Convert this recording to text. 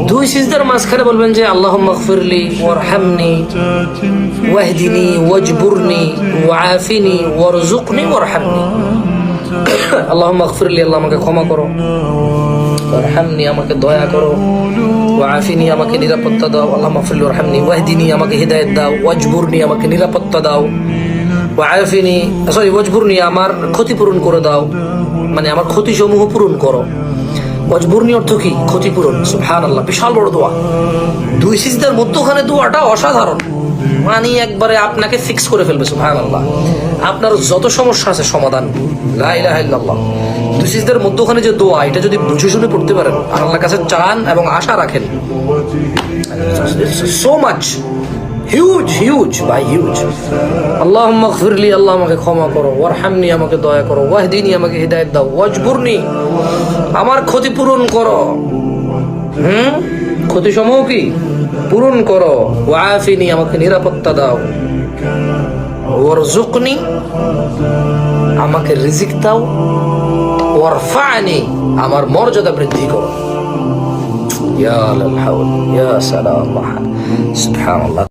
দুই সিজদার মাঝখানে বলবেন যে আল্লাহুম্মা গফিরলি ওয়ারহামনি ওয়াহদিনি ওয়াজবুরনি ওয়াআফিনি ওয়ারযুকনি ওয়ারহামনি। আল্লাহুম্মা গফিরলি, আল্লাহ আমাকে ক্ষমা করো, ওয়ারহামনি আমাকে দয়া করো, ওয়াআফিনি আমাকে নিরাপত্তা দাও, আল্লাহুম্মা গফিরলি ওয়ারহামনি ওয়াহদিনি আমাকে হিদায়াত দাও, ওয়াজবুরনি আমাকে নিরাপত্তা দাও, ওয়াআফিনি ওয়াজবুরনি আমার ক্ষতিপূরণ করে দাও, মানে আমার ক্ষতিসমূহ পূরণ করো। ওয়াজবুরনি অর্থ কি? ক্ষতিপূরণ। সুবহানাল্লাহ, বিশাল বড় দোয়া। দুই সিজদার মধ্যখানে দোয়াটা অসাধারণ, মানে একবারে আপনাকে ফিক্স করে ফেলবে। সুবহানাল্লাহ, আপনার যত সমস্যা আছে সমাধান। লা ইলাহা ইল্লাল্লাহ। দুই সিজদার মধ্যখানে যে দোয়া, এটা যদি বুঝে শুনে পড়তে পারেন, আল্লাহর কাছে চান এবং আশা রাখেন, সো মাচ হিউজ ভাই, হিউজ। আল্লাহুম্মা গফিরলি, আল্লাহ আমাকে ক্ষমা করো, ওয়ারহামনি আমাকে দয়া করো, ওয়াহদিনি আমাকে হিদায়াত দাও, ওয়াজবুরনি আমার ক্ষতিপূরণ করো, ক্ষতিসমূহ কি পূরণ করো, ওয়াআফিনি আমাকে নিরাপত্তা দাও, ওয়ারযুকনি আমাকে রিজিক দাও, ওয়ারফা'নি আমার মর্যাদা বৃদ্ধি করো। ইয়া লাল হাওল ইয়া সালাম, সুবহানাল্লাহ।